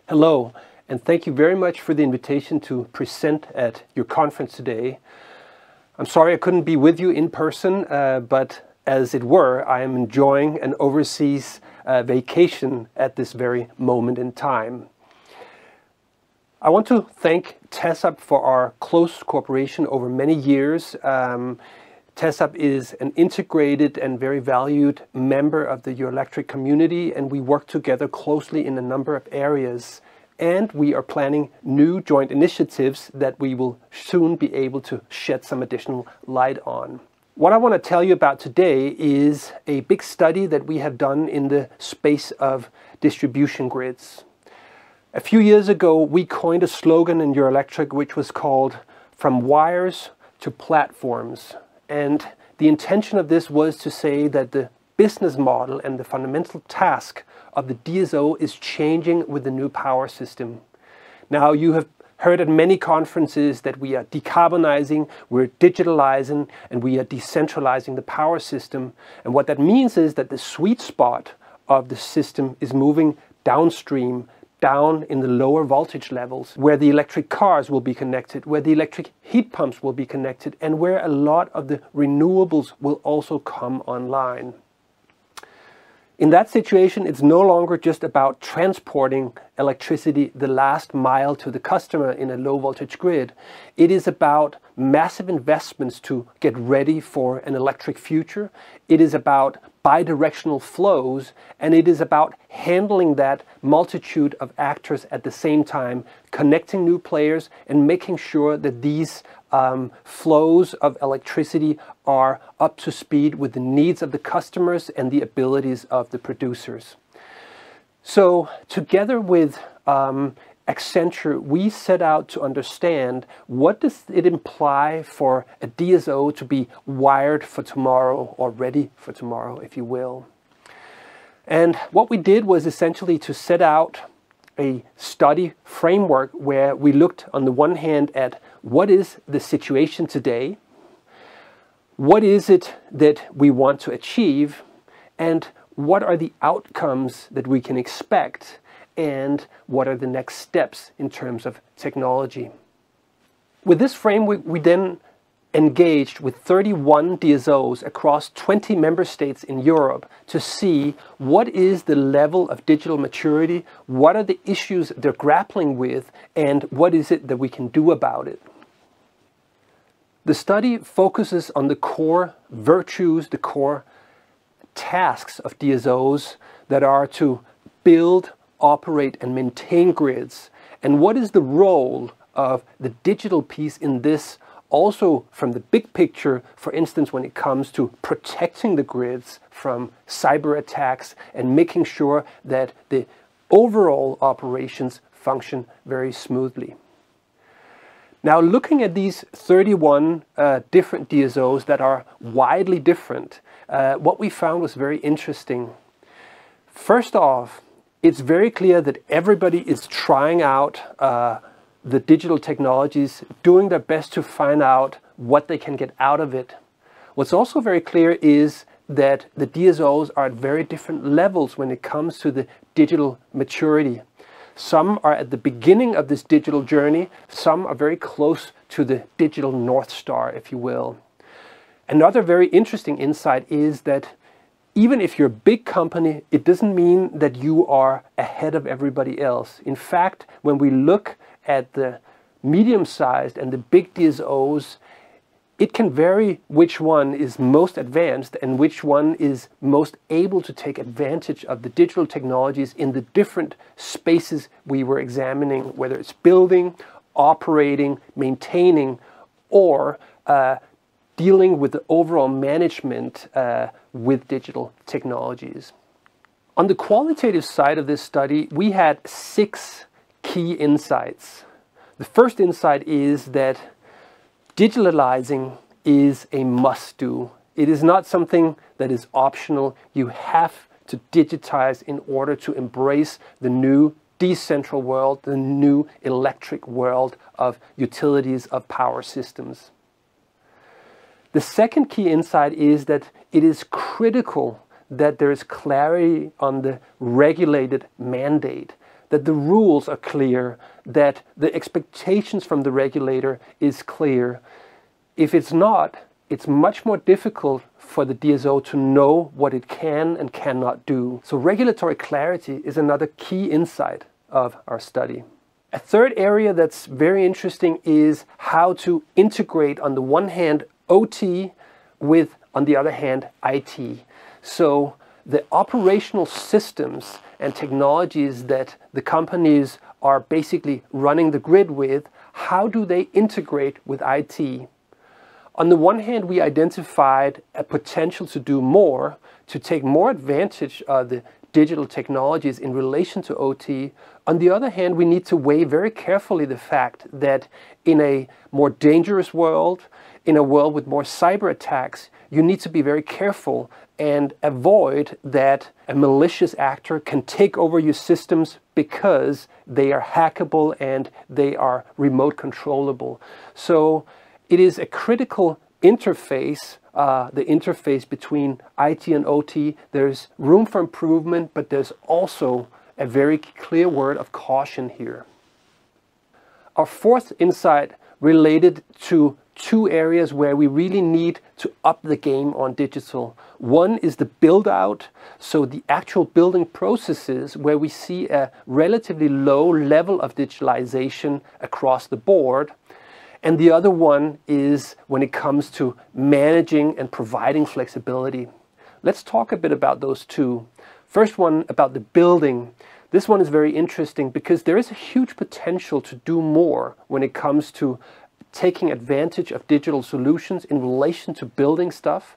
Hello, and thank you very much for the invitation to present at your conference today. I'm sorry I couldn't be with you in person, but as it were, I am enjoying an overseas vacation at this very moment in time. I want to thank TESUP for our close cooperation over many years. TESUP is an integrated and very valued member of the EURELECTRIC community, and we work together closely in a number of areas. And we are planning new joint initiatives that we will soon be able to shed some additional light on. What I want to tell you about today is a big study that we have done in the space of distribution grids. A few years ago, we coined a slogan in EURELECTRIC which was called "From Wires to Platforms." And the intention of this was to say that the business model and the fundamental task of the DSO is changing with the new power system. Now, you have heard at many conferences that we are decarbonizing, we're digitalizing, and we are decentralizing the power system. And what that means is that the sweet spot of the system is moving downstream, down in the lower voltage levels, where the electric cars will be connected, where the electric heat pumps will be connected, and where a lot of the renewables will also come online. In that situation, it's no longer just about transporting electricity the last mile to the customer in a low voltage grid. It is about massive investments to get ready for an electric future. It is about bidirectional flows, and it is about handling that multitude of actors at the same time, connecting new players and making sure that these flows of electricity are up to speed with the needs of the customers and the abilities of the producers. So together with Accenture, we set out to understand what does it imply for a DSO to be wired for tomorrow, or ready for tomorrow, if you will. And what we did was essentially to set out a study framework where we looked on the one hand at what is the situation today, what is it that we want to achieve, and what are the outcomes that we can expect, and what are the next steps in terms of technology. With this framework, we then engaged with 31 DSOs across 20 member states in Europe to see what is the level of digital maturity, what are the issues they're grappling with, and what is it that we can do about it. The study focuses on the core virtues, the core tasks of DSOs that are to build, operate, and maintain grids, and what is the role of the digital piece in this, also from the big picture, for instance, when it comes to protecting the grids from cyber attacks and making sure that the overall operations function very smoothly. Now, looking at these 31 different DSOs that are widely different, what we found was very interesting. First off, it's very clear that everybody is trying out the digital technologies, doing their best to find out what they can get out of it. What's also very clear is that the DSOs are at very different levels when it comes to the digital maturity. Some are at the beginning of this digital journey, some are very close to the digital North Star, if you will. Another very interesting insight is that even if you're a big company, it doesn't mean that you are ahead of everybody else. In fact, when we look at the medium-sized and the big DSOs, it can vary which one is most advanced and which one is most able to take advantage of the digital technologies in the different spaces we were examining, whether it's building, operating, maintaining, or dealing with the overall management with digital technologies. On the qualitative side of this study, we had 6 key insights. The first insight is that digitalizing is a must-do. It is not something that is optional. You have to digitize in order to embrace the new decentral world, the new electric world of utilities, of power systems. The second key insight is that it is critical that there is clarity on the regulated mandate. that the rules are clear, that the expectations from the regulator is clear. If it's not, it's much more difficult for the DSO to know what it can and cannot do. So regulatory clarity is another key insight of our study. A third area that's very interesting is how to integrate, on the one hand, OT with, on the other hand, IT. So the operational systems and technologies that the companies are basically running the grid with, how do they integrate with IT? On the one hand, we identified a potential to do more, to take more advantage of the digital technologies in relation to OT. On the other hand, we need to weigh very carefully the fact that in a more dangerous world, in a world with more cyber attacks, you need to be very careful and avoid that a malicious actor can take over your systems because they are hackable and they are remote controllable. So it is a critical interface, the interface between IT and OT. There's room for improvement, but there's also a very clear word of caution here. Our fourth insight related to two areas where we really need to up the game on digital. One is the build out, so the actual building processes where we see a relatively low level of digitalization across the board. And the other one is when it comes to managing and providing flexibility. Let's talk a bit about those two. First one about the building. This one is very interesting because there is a huge potential to do more when it comes to taking advantage of digital solutions in relation to building stuff.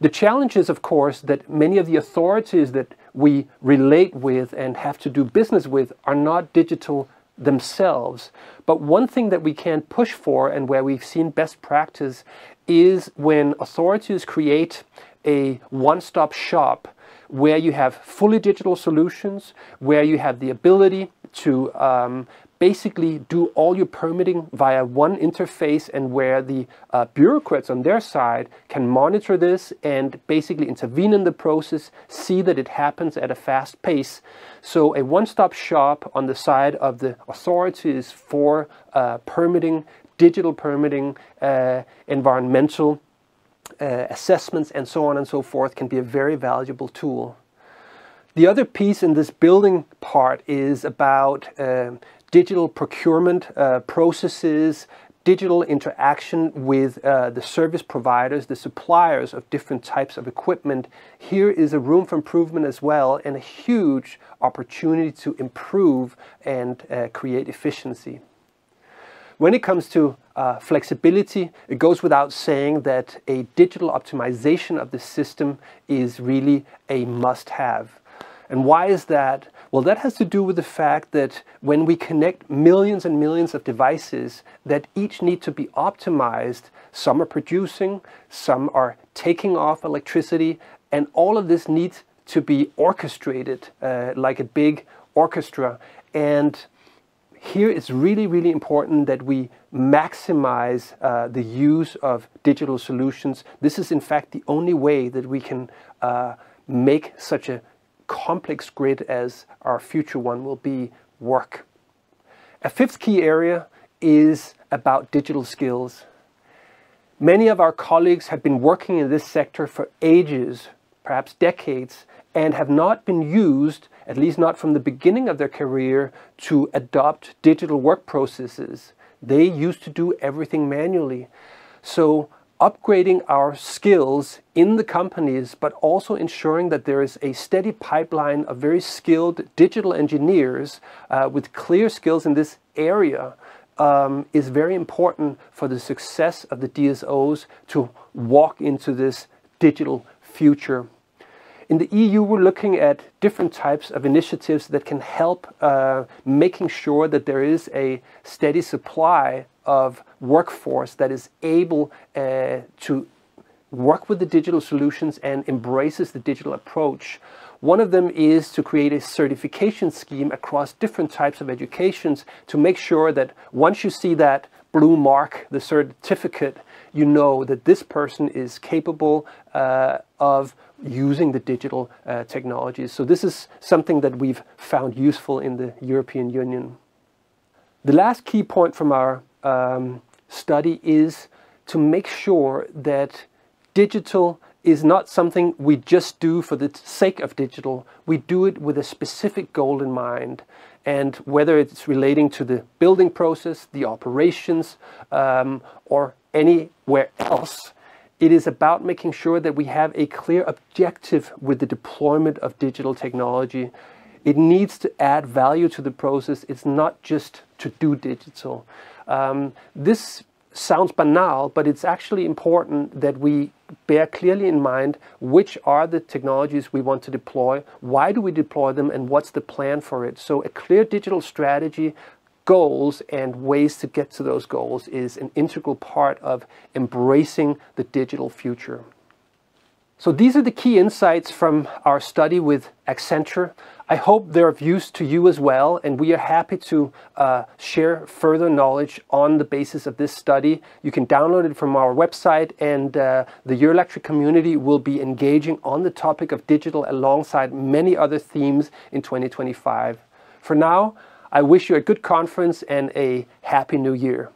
The challenge is, of course, that many of the authorities that we relate with and have to do business with are not digital themselves. But one thing that we can push for, and where we've seen best practice, is when authorities create a one-stop shop where you have fully digital solutions, where you have the ability to basically do all your permitting via one interface, and where the bureaucrats on their side can monitor this and basically intervene in the process, see that it happens at a fast pace. So a one-stop shop on the side of the authorities for permitting, digital permitting, environmental assessments, and so on and so forth can be a very valuable tool. The other piece in this building part is about digital procurement processes, digital interaction with the service providers, the suppliers of different types of equipment. Here is a room for improvement as well, and a huge opportunity to improve and create efficiency. When it comes to flexibility, it goes without saying that a digital optimization of the system is really a must-have. And why is that? Well, that has to do with the fact that when we connect millions and millions of devices that each need to be optimized, some are producing, some are taking off electricity, and all of this needs to be orchestrated like a big orchestra. And here it's really, really important that we maximize the use of digital solutions. This is in fact the only way that we can make such a complex grid as our future one will be work. A fifth key area is about digital skills. Many of our colleagues have been working in this sector for ages, perhaps decades, and have not been used, at least not from the beginning of their career, to adopt digital work processes. They used to do everything manually. So upgrading our skills in the companies, but also ensuring that there is a steady pipeline of very skilled digital engineers with clear skills in this area is very important for the success of the DSOs to walk into this digital future. In the EU, we're looking at different types of initiatives that can help making sure that there is a steady supply of workforce that is able to work with the digital solutions and embraces the digital approach. One of them is to create a certification scheme across different types of educations to make sure that once you see that blue mark, the certificate, you know that this person is capable of using the digital technologies. So this is something that we've found useful in the European Union. The last key point from our study is to make sure that digital is not something we just do for the sake of digital. We do it with a specific goal in mind. And whether it's relating to the building process, the operations, or anywhere else, it is about making sure that we have a clear objective with the deployment of digital technology. It needs to add value to the process. It's not just to do digital. This sounds banal, but it's actually important that we bear clearly in mind which are the technologies we want to deploy, why do we deploy them, and what's the plan for it. So a clear digital strategy, goals, and ways to get to those goals is an integral part of embracing the digital future. So these are the key insights from our study with Accenture. I hope they're of use to you as well, and we are happy to share further knowledge on the basis of this study. You can download it from our website, and the EURELECTRIC community will be engaging on the topic of digital alongside many other themes in 2025. For now, I wish you a good conference and a happy new year.